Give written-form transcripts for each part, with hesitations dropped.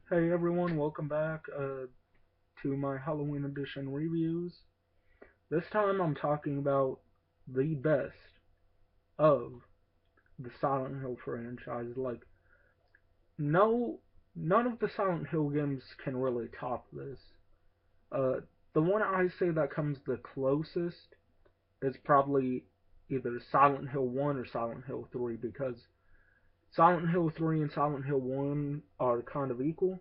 Hey everyone, welcome back to my Halloween edition reviews. This time I'm talking about the best of the Silent Hill franchise. No, none of the Silent Hill games can really top this. Uh, the one I say that comes the closest is probably either Silent Hill 1 or Silent Hill 3 because Silent Hill 3 and Silent Hill 1 are kind of equal.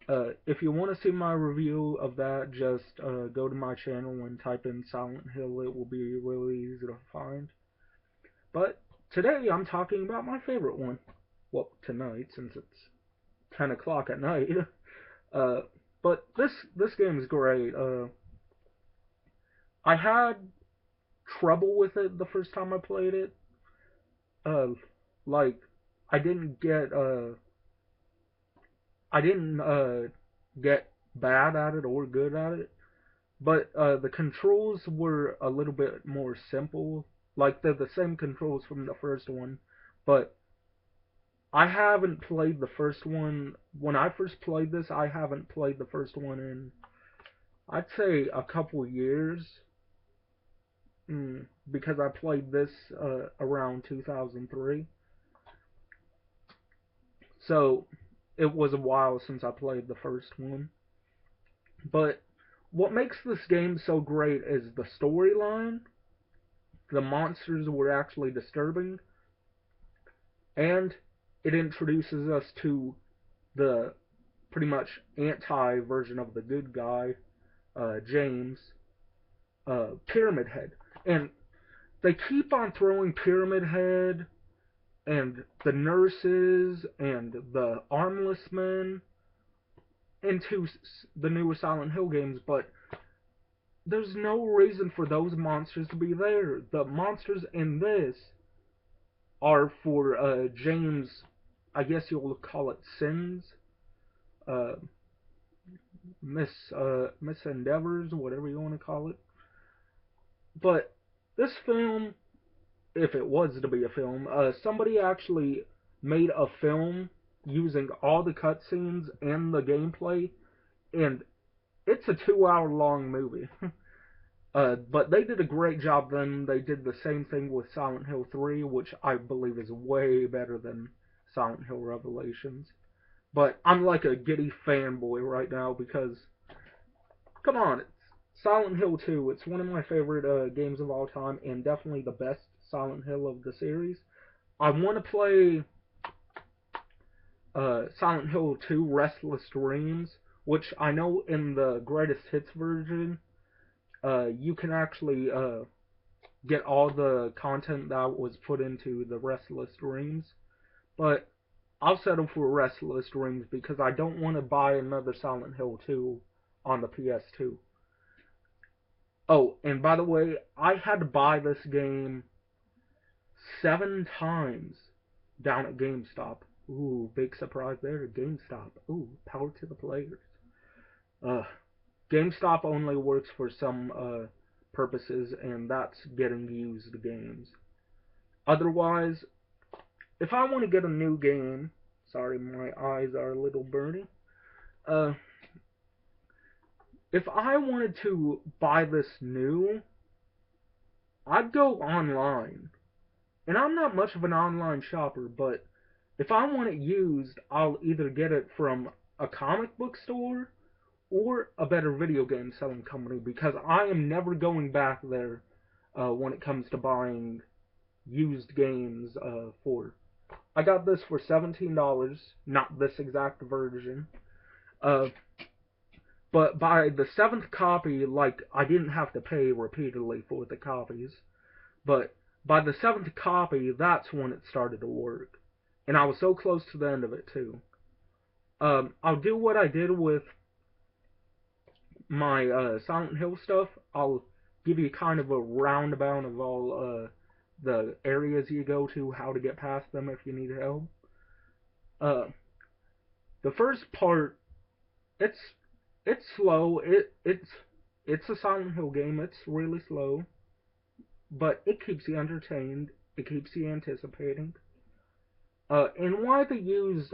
If you want to see my review of that, just go to my channel and type in Silent Hill. It will be really easy to find. But today I'm talking about my favorite one. Well, tonight since it's 10 o'clock at night. Uh, but this game is great. I had trouble with it the first time I played it. Uh, like I didn't get I didn't get bad at it or good at it. But the controls were a little bit more simple. Like they're the same controls from the first one, but I haven't played the first one. When I first played this, I haven't played the first one in I'd say a couple years. Because I played this around 2003, so it was a while since I played the first one. But what makes this game so great is the storyline. The monsters were actually disturbing, and it introduces us to the pretty much anti version of the good guy, James, Pyramid Head. And they keep on throwing Pyramid Head and the nurses and the armless men into the newer Silent Hill games, but there's no reason for those monsters to be there. The monsters in this are for James, I guess you'll call it sins, uh, misendeavors, whatever you want to call it. But this film, if it was to be a film, somebody actually made a film using all the cutscenes and the gameplay, and it's a 2 hour long movie. But they did a great job then. They did the same thing with Silent Hill 3, which I believe is way better than Silent Hill Revelations. But I'm like a giddy fanboy right now because, come on, it's Silent Hill 2. It's one of my favorite games of all time and definitely the best Silent Hill of the series. I want to play Silent Hill 2 Restless Dreams, which I know in the greatest hits version, you can actually get all the content that was put into the Restless Dreams. But I'll settle for Restless Dreams because I don't want to buy another Silent Hill 2 on the PS2. Oh, and by the way, I had to buy this game 7 times down at GameStop. Ooh, big surprise there, GameStop. Ooh, power to the players. Uh, GameStop only works for some purposes, and that's getting used games. Otherwise, if I want to get a new game, sorry, my eyes are a little burning. Uh, if I wanted to buy this new, I'd go online. And I'm not much of an online shopper, but if I want it used, I'll either get it from a comic book store or a better video game selling company because I am never going back there when it comes to buying used games for. I got this for $17, not this exact version. Uh, but by the seventh copy, like, I didn't have to pay repeatedly for the copies. But by the seventh copy, that's when it started to work. And I was so close to the end of it, too. I'll do what I did with my Silent Hill stuff. I'll give you kind of a roundabout of all the areas you go to, how to get past them if you need help. Uh, the first part, it's it's slow. It's a Silent Hill game. It's really slow, but it keeps you entertained. It keeps you anticipating. And why they used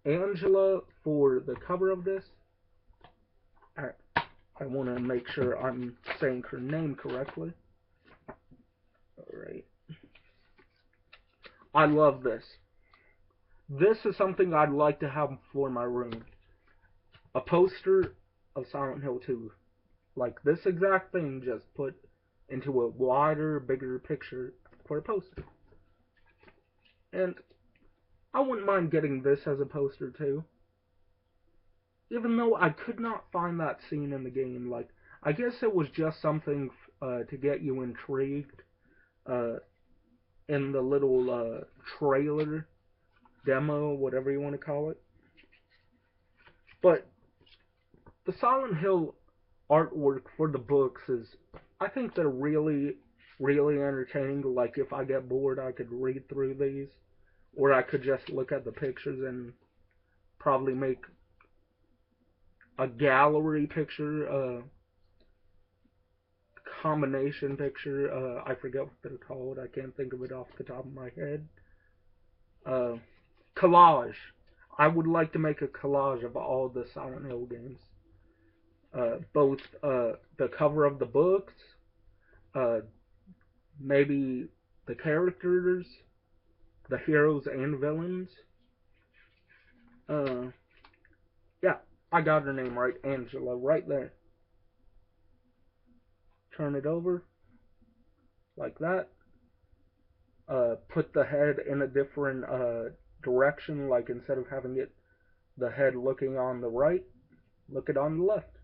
Angela for the cover of this. I, I want to make sure I'm saying her name correctly. Alright. I love this. This is something I'd like to have for my room. A poster of Silent Hill 2. Like this exact thing, just put into a wider, bigger picture for a poster. And I wouldn't mind getting this as a poster too. Even though I could not find that scene in the game. Like, I guess it was just something to get you intrigued uh, in the little trailer, demo, whatever you want to call it. But the Silent Hill artwork for the books is, I think they're really, really entertaining. Like, if I get bored, I could read through these. Or I could just look at the pictures and probably make a gallery picture, combination picture. I forget what they're called. I can't think of it off the top of my head. Uh, Collage. I would like to make a collage of all the Silent Hill games. Both the cover of the books, uh, maybe the characters, the heroes and villains. Uh, yeah, I got her name right, Angela, right there. Turn it over like that. Put the head in a different direction, like instead of having it the head looking on the right, look it on the left,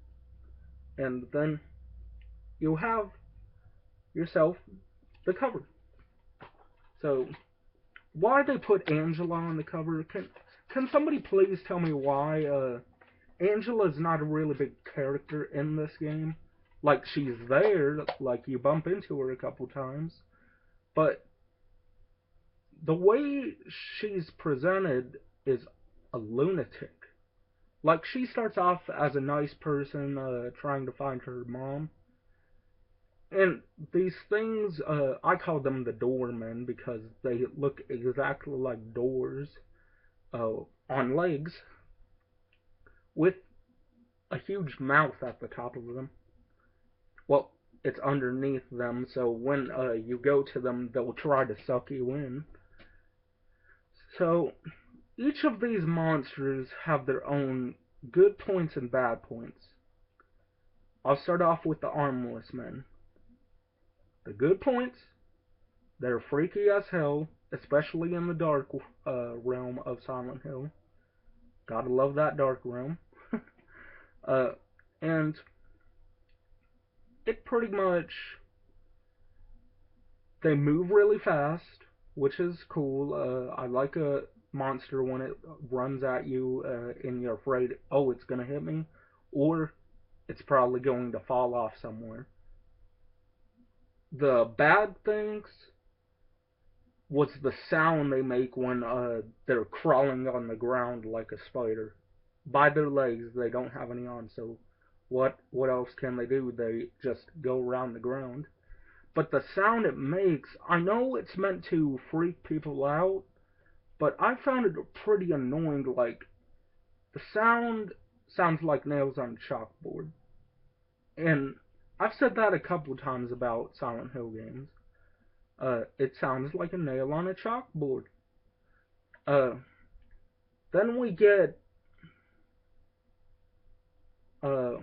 and then you have yourself the cover. So why they put Angela on the cover? Can somebody please tell me why? Angela's not a really big character in this game. Like, she's there, like you bump into her a couple times, but the way she's presented is a lunatic. Like, she starts off as a nice person, trying to find her mom. And these things, I call them the doormen because they look exactly like doors on legs with a huge mouth at the top of them. Well, it's underneath them, so when you go to them, they'll try to suck you in. So, each of these monsters have their own good points and bad points. I'll start off with the armless men. The good points, they're freaky as hell, especially in the dark realm of Silent Hill. Gotta love that dark realm. uh, and it pretty much, they move really fast, which is cool. I like a monster when it runs at you and you're afraid, oh, it's gonna hit me, or it's probably going to fall off somewhere. The bad things was the sound they make when they're crawling on the ground like a spider. By their legs, they don't have any on, so what else can they do? They just go around the ground. But the sound it makes, I know it's meant to freak people out, but I found it pretty annoying. Like, the sound sounds like nails on a chalkboard. And I've said that a couple times about Silent Hill games. It sounds like a nail on a chalkboard. Uh, then we get uh,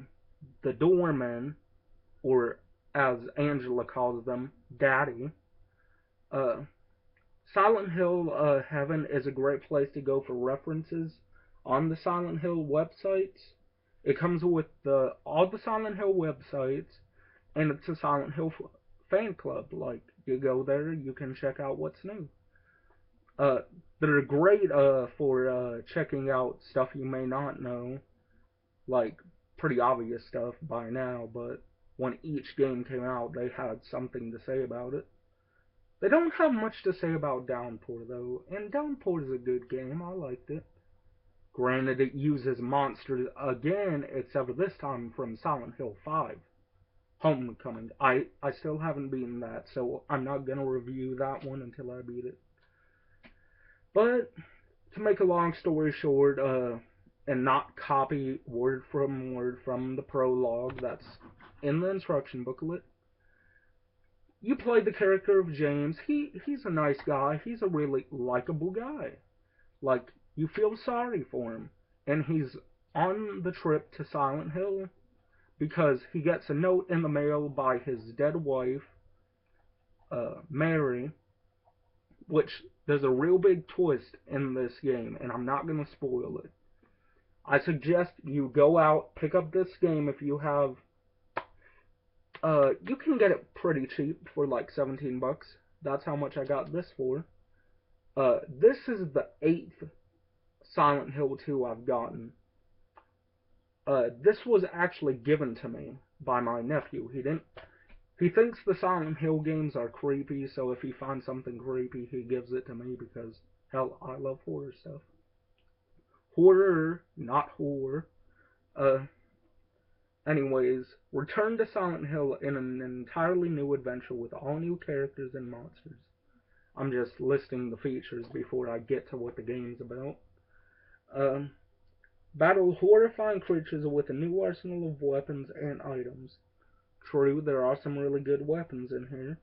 the doormen, or as Angela calls them, Daddy. Uh, Silent Hill Heaven is a great place to go for references on the Silent Hill websites. It comes with all the Silent Hill websites, and it's a Silent Hill fan club. Like, you go there, you can check out what's new. Uh, they're great for checking out stuff you may not know, like pretty obvious stuff by now, but when each game came out, they had something to say about it. They don't have much to say about Downpour, though, and Downpour is a good game. I liked it. Granted, it uses monsters again, except this time from Silent Hill 5. Homecoming. I still haven't beaten that, so I'm not going to review that one until I beat it. But To make a long story short, and not copy word from the prologue that's in the instruction booklet, you play the character of James. He's a nice guy. He's a really likable guy. Like, you feel sorry for him. And he's on the trip to Silent Hill because he gets a note in the mail by his dead wife, Mary, which there's a real big twist in this game, and I'm not going to spoil it. I suggest you go out, pick up this game if you have. You can get it pretty cheap for like 17 bucks. That's how much I got this for. This is the 8th Silent Hill 2 I've gotten. This was actually given to me by my nephew. He thinks the Silent Hill games are creepy, so if he finds something creepy, he gives it to me because, hell, I love horror stuff. Horror, not horror. Anyways, return to Silent Hill in an entirely new adventure with all new characters and monsters. I'm just listing the features before I get to what the game's about. Battle horrifying creatures with a new arsenal of weapons and items. True, there are some really good weapons in here.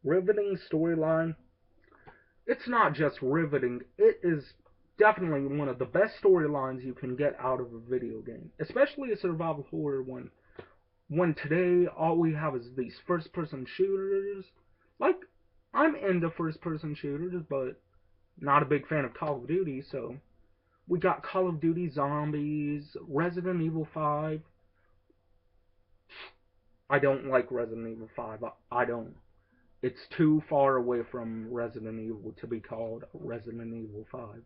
Riveting storyline. It's not just riveting, it is definitely one of the best storylines you can get out of a video game. Especially a survival horror one. When today all we have is these first-person shooters. Like, I'm into first-person shooters, but not a big fan of Call of Duty, so we got Call of Duty Zombies, Resident Evil 5. I don't like Resident Evil 5. I don't. It's too far away from Resident Evil to be called Resident Evil 5.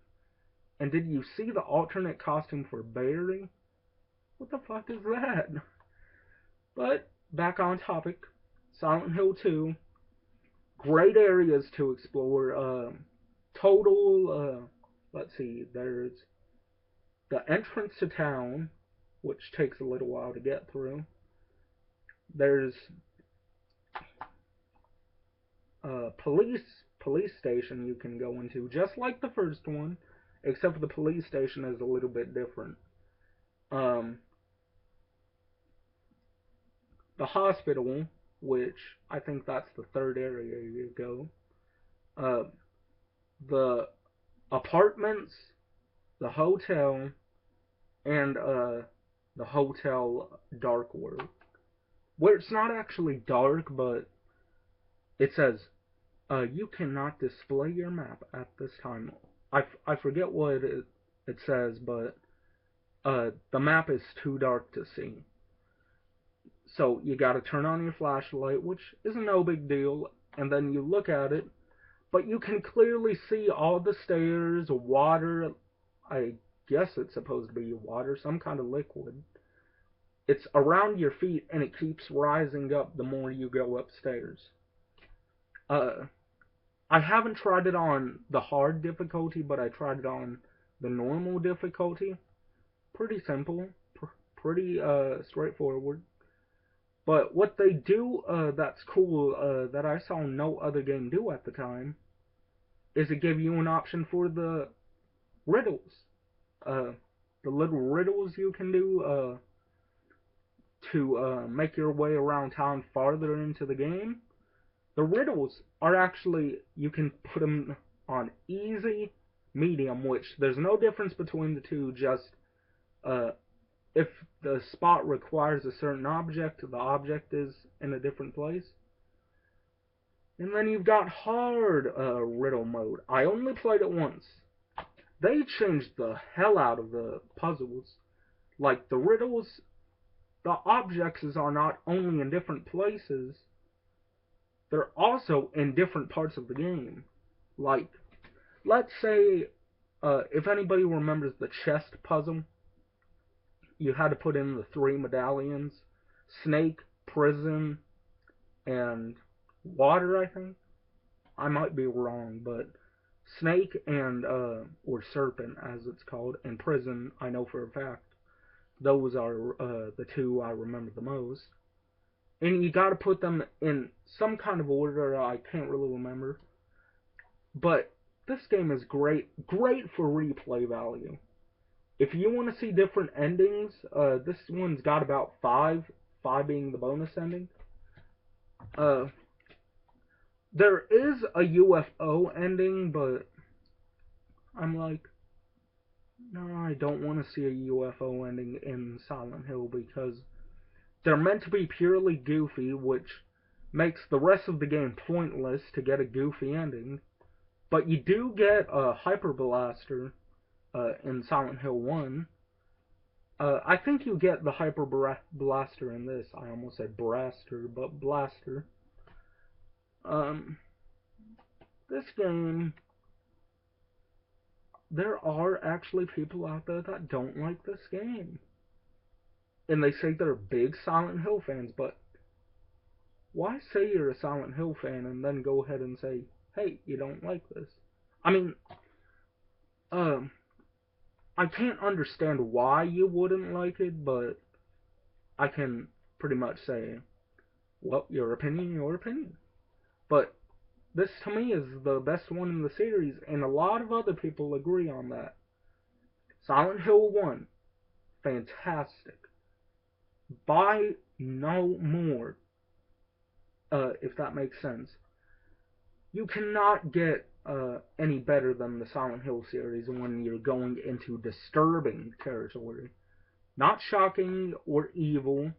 And did you see the alternate costume for Barry? What the fuck is that? But, back on topic. Silent Hill 2. Great areas to explore. Let's see, there's the entrance to town, which takes a little while to get through. There's a police station you can go into, just like the first one, except for the police station is a little bit different. The hospital, which I think that's the third area you go. The apartments, the hotel, and the hotel dark world, where it's not actually dark, but it says you cannot display your map at this time. I forget what it says, but the map is too dark to see. So you gotta turn on your flashlight, which is no big deal, and then you look at it, but you can clearly see all the stairs, water. I guess it's supposed to be water, some kind of liquid. It's around your feet, and it keeps rising up the more you go upstairs. I haven't tried it on the hard difficulty, but I tried it on the normal difficulty. Pretty simple, pretty straightforward. But what they do that's cool, that I saw no other game do at the time, is it give you an option for the riddles. The little riddles you can do to make your way around town farther into the game. The riddles are actually, you can put them on easy, medium, which there's no difference between the two, just if the spot requires a certain object, the object is in a different place. And then you've got hard riddle mode. I only played it once. They changed the hell out of the puzzles. Like, the riddles, the objects are not only in different places, they're also in different parts of the game. Like, let's say, if anybody remembers the chest puzzle, you had to put in the 3 medallions: snake, prison, and water, I think. I might be wrong, but snake and, or serpent, as it's called, and prison, I know for a fact. Those are the 2 I remember the most. And you gotta put them in some kind of order, I can't really remember. But this game is great for replay value. If you want to see different endings, this one's got about five being the bonus ending. Uh, there is a UFO ending, but I'm like, no, I don't want to see a UFO ending in Silent Hill because they're meant to be purely goofy, which makes the rest of the game pointless to get a goofy ending. But you do get a Hyper Blaster in Silent Hill 1. I think you get the Hyper Blaster in this. I almost said Braster, but Blaster. Um, this game, there are actually people out there that don't like this game. And they say they're big Silent Hill fans, but why say you're a Silent Hill fan and then go ahead and say, hey, you don't like this? I mean, um, I can't understand why you wouldn't like it, but I can pretty much say, well, your opinion, your opinion. But this to me is the best one in the series, and a lot of other people agree on that. Silent Hill 1, fantastic. Buy no more, if that makes sense. You cannot get any better than the Silent Hill series when you're going into disturbing territory. Not shocking or evil,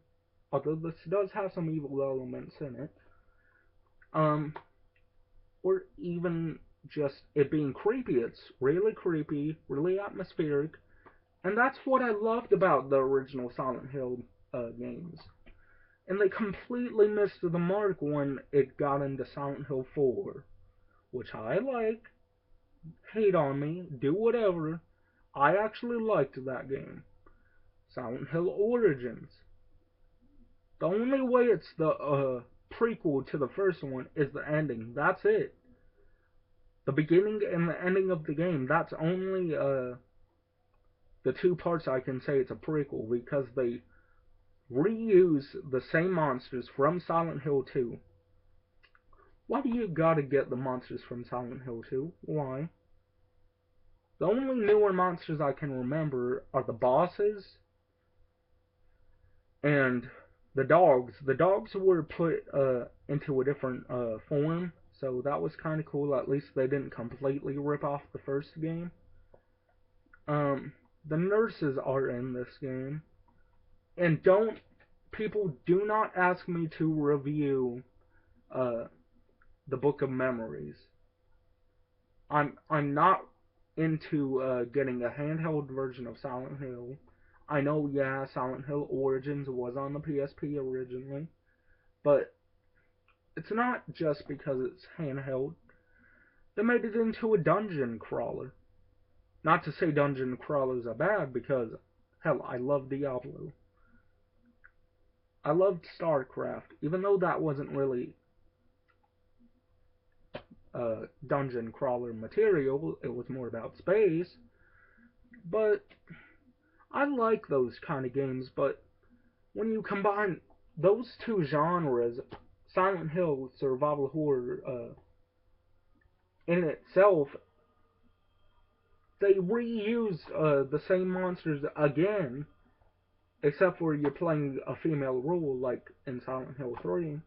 although this does have some evil elements in it. Or even just it being creepy. It's really creepy, really atmospheric, and that's what I loved about the original Silent Hill games. And they completely missed the mark when it got into Silent Hill 4, which I like. Hate on me, do whatever. I actually liked that game. Silent Hill Origins. The only way it's the prequel to the first one is the ending. That's it. The beginning and the ending of the game, that's only the two parts I can say it's a prequel because they reuse the same monsters from Silent Hill 2. Why do you gotta get the monsters from Silent Hill 2? Why? The only newer monsters I can remember are the bosses and the dogs. The dogs were put into a different form, so that was kind of cool. At least they didn't completely rip off the first game. The nurses are in this game. And people do not ask me to review the Book of Memories. I'm not into getting a handheld version of Silent Hill. I know, yeah, Silent Hill Origins was on the PSP originally, but it's not just because it's handheld. They made it into a dungeon crawler. Not to say dungeon crawlers are bad, because, hell, I love Diablo. I loved StarCraft, even though that wasn't really dungeon crawler material. It was more about space. But I like those kind of games, but when you combine those two genres, Silent Hill survival horror in itself, they reused the same monsters again, except for you're playing a female role like in Silent Hill 3.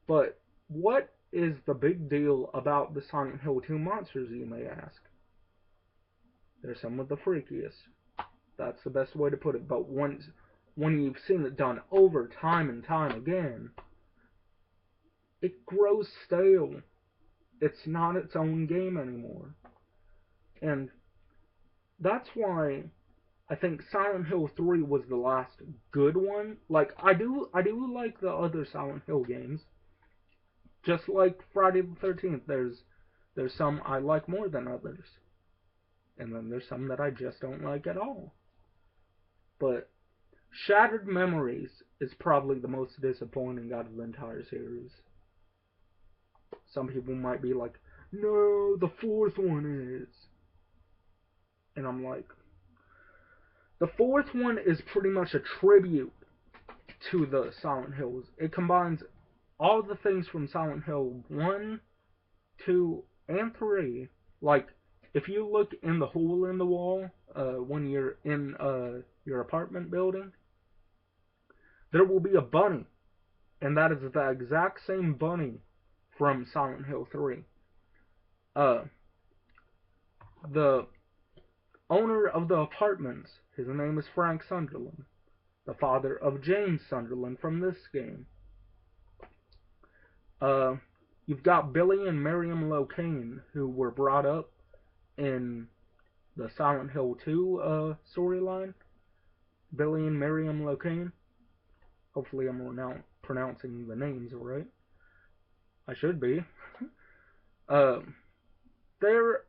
But what is the big deal about the Silent Hill 2 monsters, you may ask? They're some of the freakiest. That's the best way to put it. But when you've seen it done over time and time again, it grows stale. It's not its own game anymore. And that's why I think Silent Hill 3 was the last good one. Like, I do like the other Silent Hill games. Just like Friday the 13th, there's some I like more than others. And then there's some that I just don't like at all. But Shattered Memories is probably the most disappointing out of the entire series. Some people might be like, no, the fourth one is. And I'm like, the fourth one is pretty much a tribute to the Silent Hills. It combines all the things from Silent Hill 1, 2, and 3, like, if you look in the hole in the wall when you're in your apartment building, there will be a bunny, and that is the exact same bunny from Silent Hill 3. Uh, the owner of the apartments, his name is Frank Sunderland, the father of James Sunderland from this game. Uh, you've got Billy and Miriam Locane, who were brought up in the Silent Hill 2 storyline. Billy and Miriam Locane. Hopefully I'm pronouncing the names right. I should be. uh, they're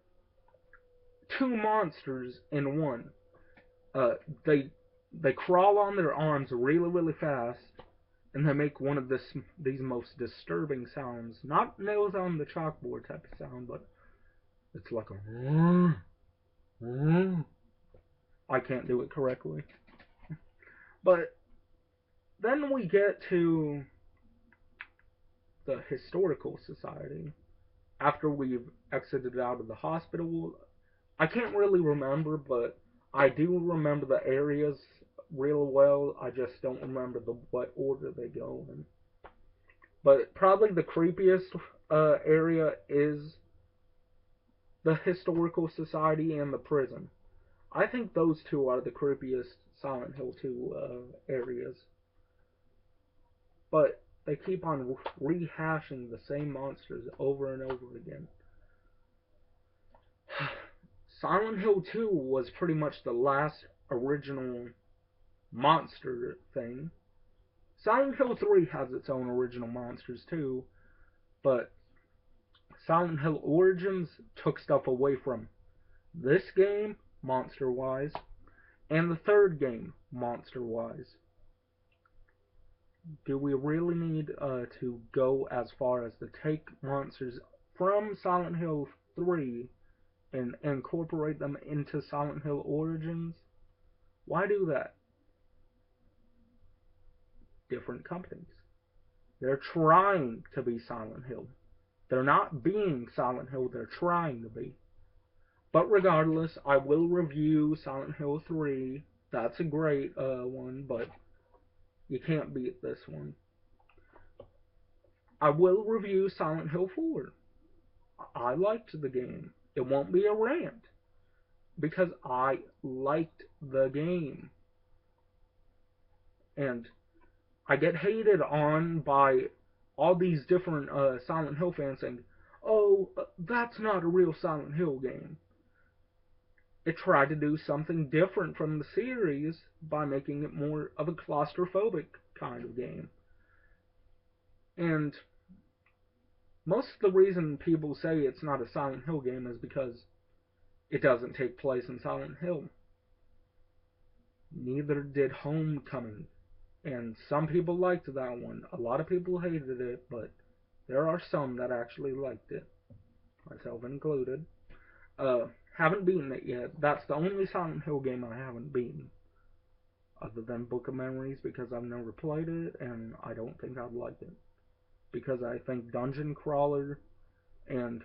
two monsters in one. Uh, they they crawl on their arms really, really fast, and they make one of these most disturbing sounds. Not nails on the chalkboard type of sound, but it's like a... I can't do it correctly. But then we get to the Historical Society. After we've exited out of the hospital, I can't really remember, but I do remember the areas real well. I just don't remember what order they go in. But probably the creepiest area is the Historical Society and the prison. I think those two are the creepiest Silent Hill 2 areas. But they keep on rehashing the same monsters over and over again. Silent Hill 2 was pretty much the last original monster thing. Silent Hill 3 has its own original monsters too, but Silent Hill Origins took stuff away from this game, monster-wise, and the third game, monster-wise. Do we really need to go as far as to take monsters from Silent Hill 3 and incorporate them into Silent Hill Origins? Why do that? Different companies. They're trying to be Silent Hill. They're not being Silent Hill, they're trying to be. But regardless, I will review Silent Hill 3. That's a great one, but you can't beat this one. I will review Silent Hill 4. I liked the game. It won't be a rant, because I liked the game. And I get hated on by all these different Silent Hill fans saying, oh, that's not a real Silent Hill game. It tried to do something different from the series by making it more of a claustrophobic kind of game. And most of the reason people say it's not a Silent Hill game is because it doesn't take place in Silent Hill. Neither did Homecoming. And some people liked that one. A lot of people hated it, but there are some that actually liked it. Myself included. Haven't beaten it yet. That's the only Silent Hill game I haven't beaten. Other than Book of Memories, because I've never played it, and I don't think I'd like it. Because I think Dungeon Crawler and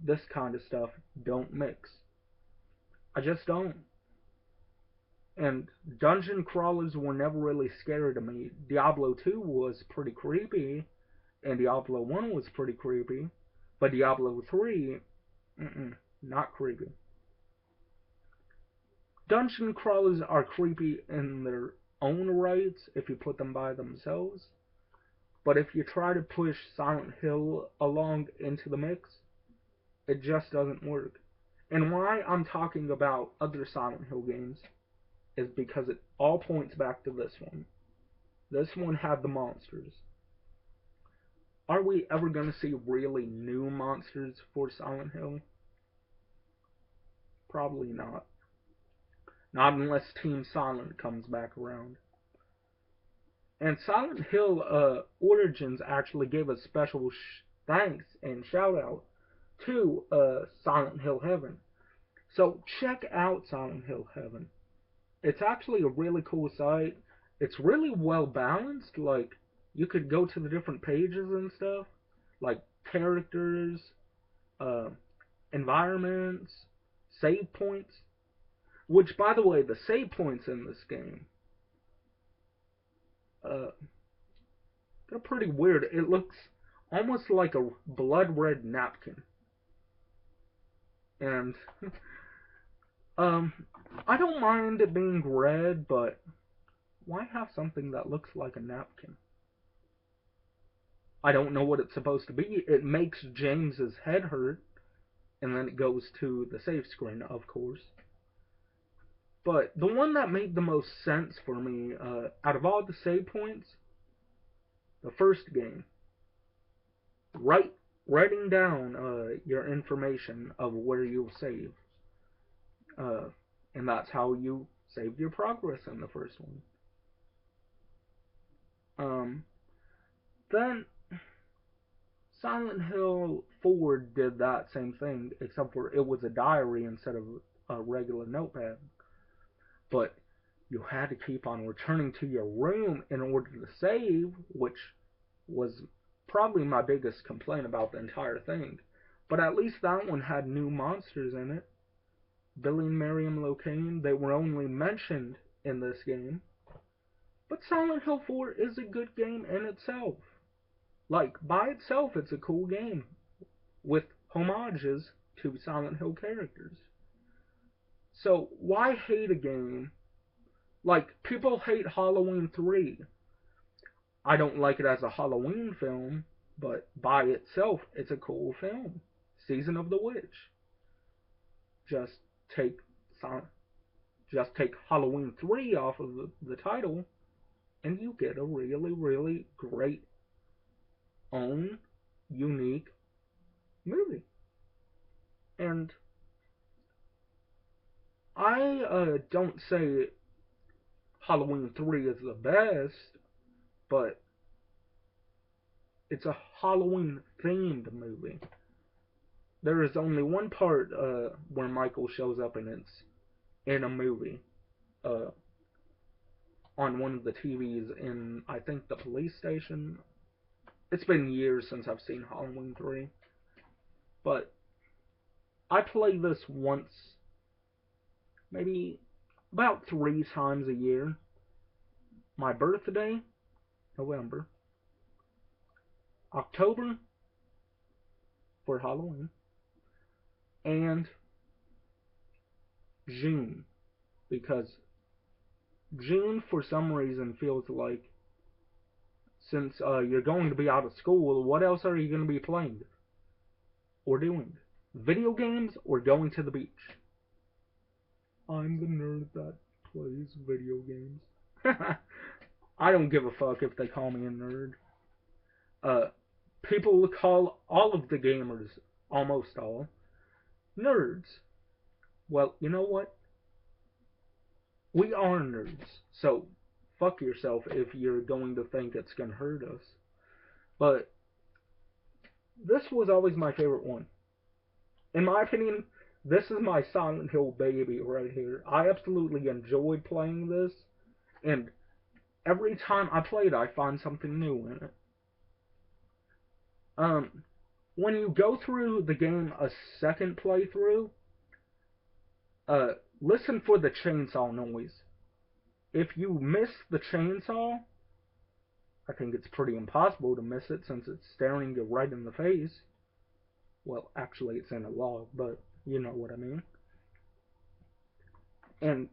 this kind of stuff don't mix. I just don't. And dungeon crawlers were never really scary to me. Diablo 2 was pretty creepy, and Diablo 1 was pretty creepy, but Diablo 3, not creepy. Dungeon crawlers are creepy in their own rights if you put them by themselves, but if you try to push Silent Hill along into the mix, it just doesn't work. And why I'm talking about other Silent Hill games is because it all points back to this one. This one had the monsters. Are we ever going to see really new monsters for Silent Hill? Probably not. Not unless Team Silent comes back around. And Silent Hill Origins actually gave a special thanks and shout out to Silent Hill Heaven. So check out Silent Hill Heaven. It's actually a really cool site. It's really well balanced. Like, you could go to the different pages and stuff, like characters, uh, environments, save points. Which, by the way, the save points in this game, uh, they're pretty weird. It looks almost like a blood red napkin. And, um, I don't mind it being red, but why have something that looks like a napkin? I don't know what it's supposed to be. It makes James's head hurt, and then it goes to the save screen, of course. But the one that made the most sense for me, out of all the save points, the first game, writing down your information of where you'll save, uh, and that's how you saved your progress in the first one. Then Silent Hill 4 did that same thing, except for it was a diary instead of a regular notepad. But you had to keep on returning to your room in order to save, which was probably my biggest complaint about the entire thing. But at least that one had new monsters in it. Billy and Miriam Locane, they were only mentioned in this game. But Silent Hill 4 is a good game in itself. Like, by itself, it's a cool game with homages to Silent Hill characters. So, why hate a game? Like, people hate Halloween 3. I don't like it as a Halloween film, but by itself, it's a cool film. Season of the Witch. Just take just take Halloween 3 off of the title, and you get a really, really great, own, unique movie. And I don't say Halloween 3 is the best, but it's a Halloween themed movie. There is only one part where Michael shows up, and it's in a movie uh, on one of the TVs in, I think, the police station. It's been years since I've seen Halloween 3, but I play this once, maybe about 3 times a year. My birthday, November. October for Halloween. And June. Because June, for some reason, feels like, since you're going to be out of school, what else are you going to be playing or doing? Video games or going to the beach? I'm the nerd that plays video games. I don't give a fuck if they call me a nerd. People call all of the gamers, almost all, nerds. Well, you know what? We are nerds, so fuck yourself if you're going to think it's gonna hurt us. But this was always my favorite one. In my opinion, this is my Silent Hill baby right here. I absolutely enjoyed playing this, and every time I play it, I find something new in it. When you go through the game a second playthrough, listen for the chainsaw noise. If you miss the chainsaw, I think it's pretty impossible to miss it since it's staring you right in the face. Well, actually, it's in a log, but you know what I mean. And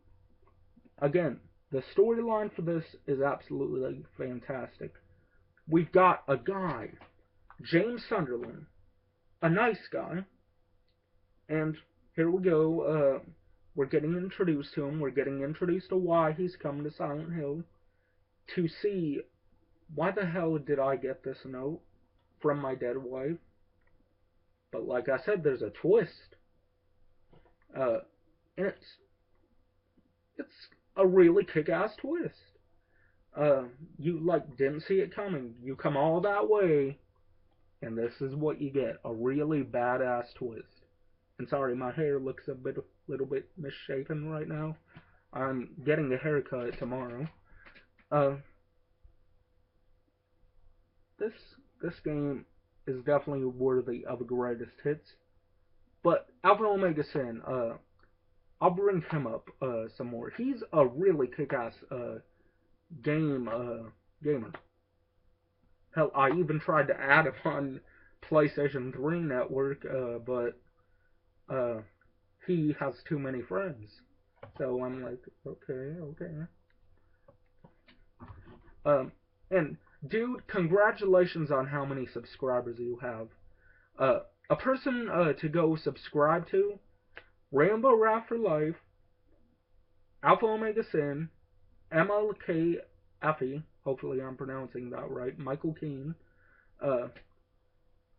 again, the storyline for this is absolutely fantastic. We've got a guy, James Sunderland, a nice guy, and here we go. We're getting introduced to him. We're getting introduced to why he's come to Silent Hill, to see why the hell did I get this note from my dead wife. But like I said, there's a twist. And it's a really kick-ass twist. You like didn't see it coming. You come all that way, and this is what you get: a really badass twist. And sorry, my hair looks a little bit misshapen right now. I'm getting a haircut tomorrow. This game is definitely worthy of a greatest hits. But Alpha Omega Sin, I'll bring him up some more. He's a really kick-ass game gamer. Hell, I even tried to add him on PlayStation 3 network, but uh, he has too many friends. So I'm like, okay, okay. Um, and dude, congratulations on how many subscribers you have. A person to go subscribe to: Rainbow Rap for Life, Alpha Omega Sin, MLK Effie. Hopefully I'm pronouncing that right. Michael Keane. Uh,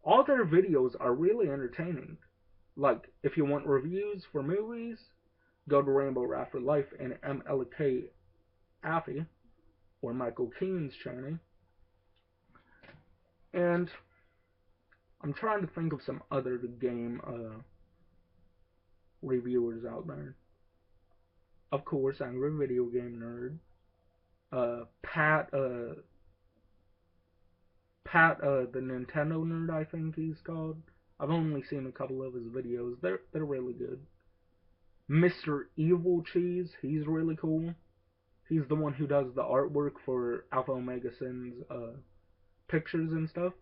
all their videos are really entertaining. Like, if you want reviews for movies, go to Rainbow Rap for Life and MLK Effie or Michael Keane's channel. And I'm trying to think of some other game reviewers out there. Of course, Angry Video Game Nerd. Pat, the Nintendo Nerd, I think he's called. I've only seen a couple of his videos. They're really good. Mr. Evil Cheese, he's really cool. He's the one who does the artwork for Alpha Omega Sin's pictures and stuff.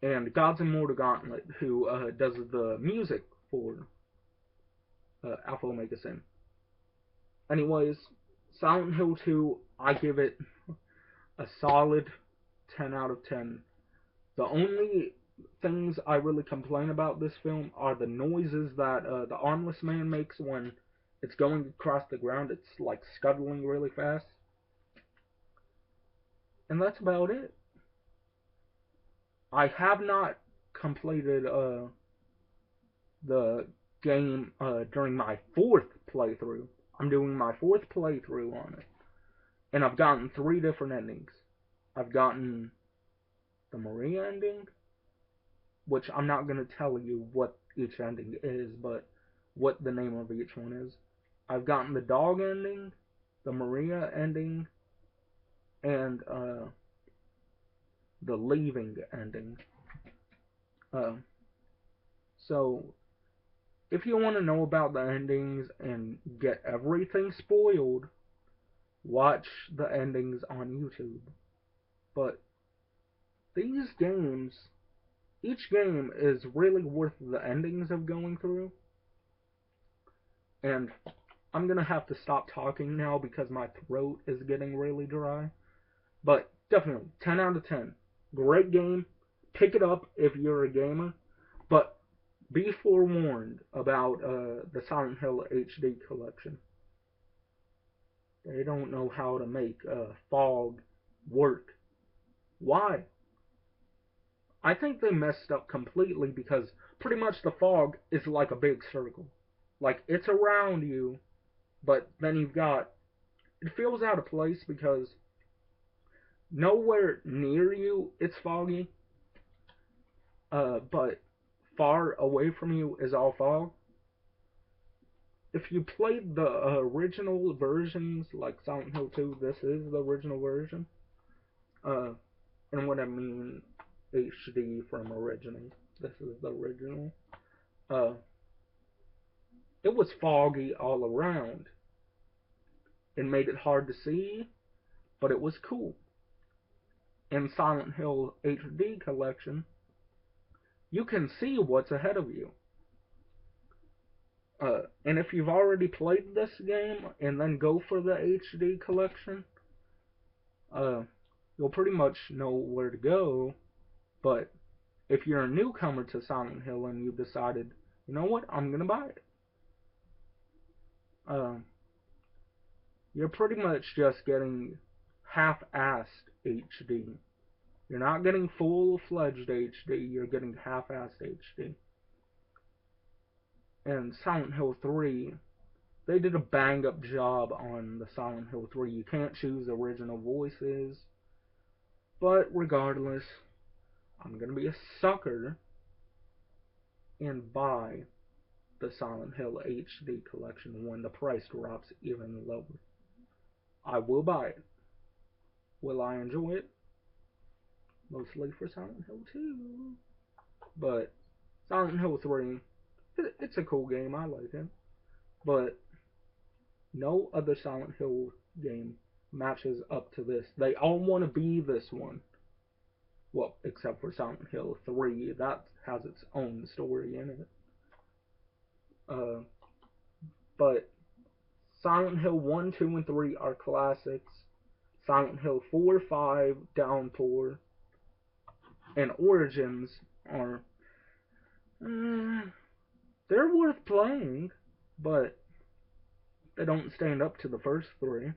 And Gods Immortal Gauntlet, who does the music for Alpha Omega Sin. Anyways, Silent Hill 2, I give it a solid 10 out of 10. The only things I really complain about this film are the noises that the armless man makes when it's going across the ground. It's like scuttling really fast. And that's about it. I have not completed the game during my fourth playthrough. I'm doing my fourth playthrough on it. And I've gotten 3 different endings. I've gotten the Maria ending, which I'm not going to tell you what each ending is, but what the name of each one is. I've gotten the dog ending, the Maria ending, and the leaving ending. So, if you want to know about the endings and get everything spoiled, watch the endings on YouTube. But these games, each game is really worth the endings of going through. And I'm gonna have to stop talking now because my throat is getting really dry. But definitely, 10 out of 10. Great game. Pick it up if you're a gamer. But be forewarned about the Silent Hill HD collection. They don't know how to make fog work. Why? I think they messed up completely because pretty much the fog is like a big circle. Like, it's around you, but then you've got... It feels out of place because nowhere near you it's foggy, but far away from you is all fog. If you played the original versions, like Silent Hill 2, this is the original version. And what I mean, HD from original. This is the original. It was foggy all around. It made it hard to see, but it was cool. In Silent Hill HD collection, you can see what's ahead of you. And if you've already played this game and then go for the HD collection, you'll pretty much know where to go. But if you're a newcomer to Silent Hill and you've decided, you know what, I'm gonna buy it, you're pretty much just getting half-assed HD. You're not getting full-fledged HD, you're getting half-assed HD. And Silent Hill 3, they did a bang-up job on the Silent Hill 3. You can't choose original voices. But regardless, I'm gonna be a sucker and buy the Silent Hill HD collection when the price drops even lower. I will buy it. Will I enjoy it? Mostly for Silent Hill 2. But Silent Hill 3, it's a cool game, I like it. But no other Silent Hill game matches up to this. They all want to be this one. Well, except for Silent Hill 3, that has its own story in it. Uh, but Silent Hill 1, 2, and 3 are classics. Silent Hill 4, 5, Downpour, and Origins are. Mm, they're worth playing, but they don't stand up to the first three.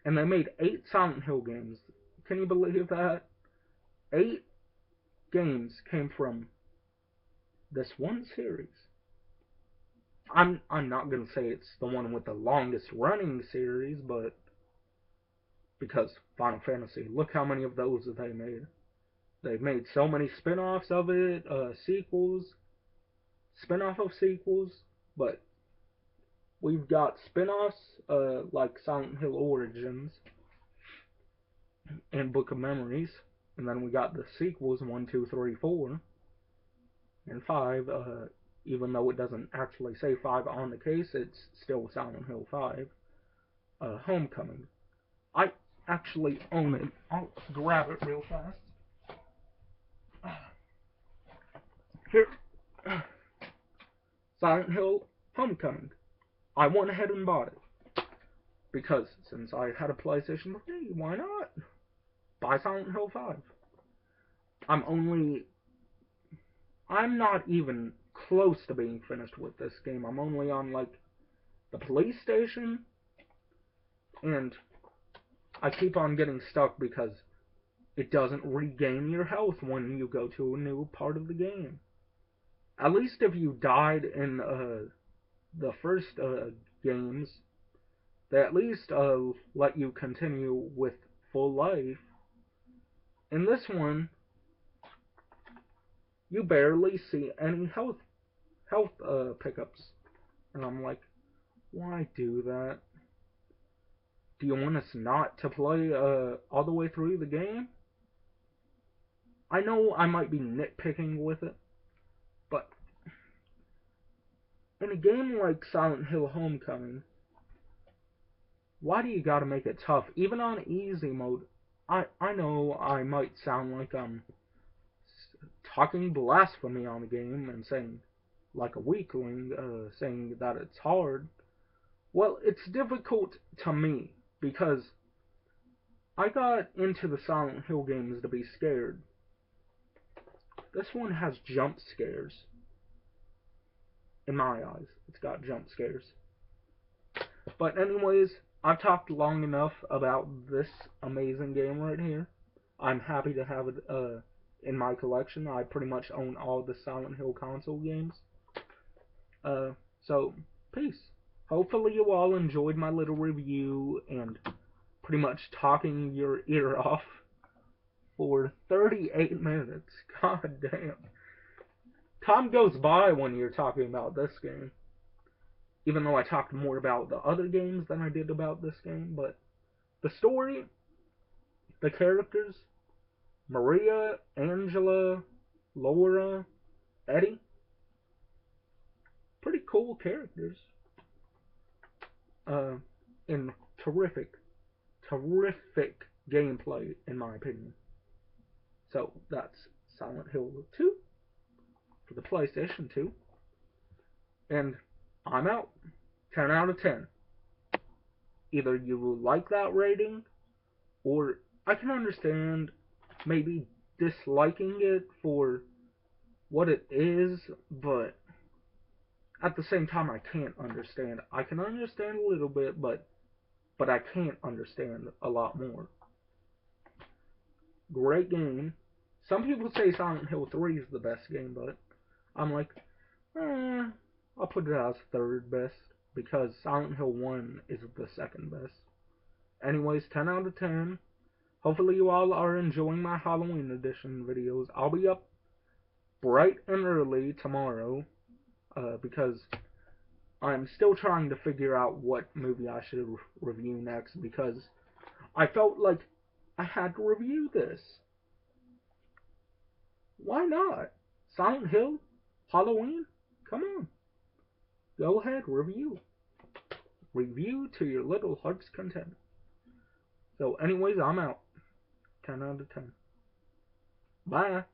And they made 8 Silent Hill games. Can you believe that? 8 games came from this one series. I'm not gonna say it's the one with the longest running series, but because Final Fantasy, look how many of those they made. They've made so many spin-offs of it, sequels, spin-off of sequels, but we've got spin-offs like Silent Hill Origins and Book of Memories, and then we got the sequels 1, 2, 3, 4, and 5. Even though it doesn't actually say 5 on the case, it's still Silent Hill 5. Homecoming. I actually own it. I'll grab it real fast. Here. Silent Hill Homecoming. I went ahead and bought it. Because since I had a PlayStation 3, why not? Buy Silent Hill 5. I'm not even close to being finished with this game. I'm only on, like, the police station. And I keep on getting stuck because it doesn't regain your health when you go to a new part of the game. At least if you died in the first games, they at least let you continue with full life. In this one, you barely see any health pickups, and I'm like, why do that? Do you want us not to play all the way through the game? I know I might be nitpicking with it, but in a game like Silent Hill Homecoming, why do you gotta make it tough? Even on easy mode, I know I might sound like I'm talking blasphemy on the game and saying, like a weakling, saying that it's hard. Well, it's difficult to me because I got into the Silent Hill games to be scared. This one has jump scares. In my eyes, it's got jump scares. But anyways, I've talked long enough about this amazing game right here. I'm happy to have it in my collection. I pretty much own all the Silent Hill console games. So, peace. Hopefully you all enjoyed my little review and pretty much talking your ear off for 38 minutes. God damn. Time goes by when you're talking about this game. Even though I talked more about the other games than I did about this game, but the story, the characters, Maria, Angela, Laura, Eddie, pretty cool characters. And terrific, terrific gameplay, in my opinion. So that's Silent Hill 2 for the PlayStation 2. And I'm out. 10 out of 10. Either you like that rating, or I can understand maybe disliking it for what it is, but at the same time I can't understand. I can understand a little bit, but I can't understand a lot more. Great game. Some people say Silent Hill 3 is the best game, but I'm like, I'll put it as third best because Silent Hill 1 is the second best. Anyways, 10 out of 10. Hopefully you all are enjoying my Halloween edition videos. I'll be up bright and early tomorrow because I'm still trying to figure out what movie I should review next because I felt like I had to review this. Why not? Silent Hill, Halloween. Come on, go ahead, review. Review to your little heart's content. So, anyways, I'm out. 10 out of 10. Bye.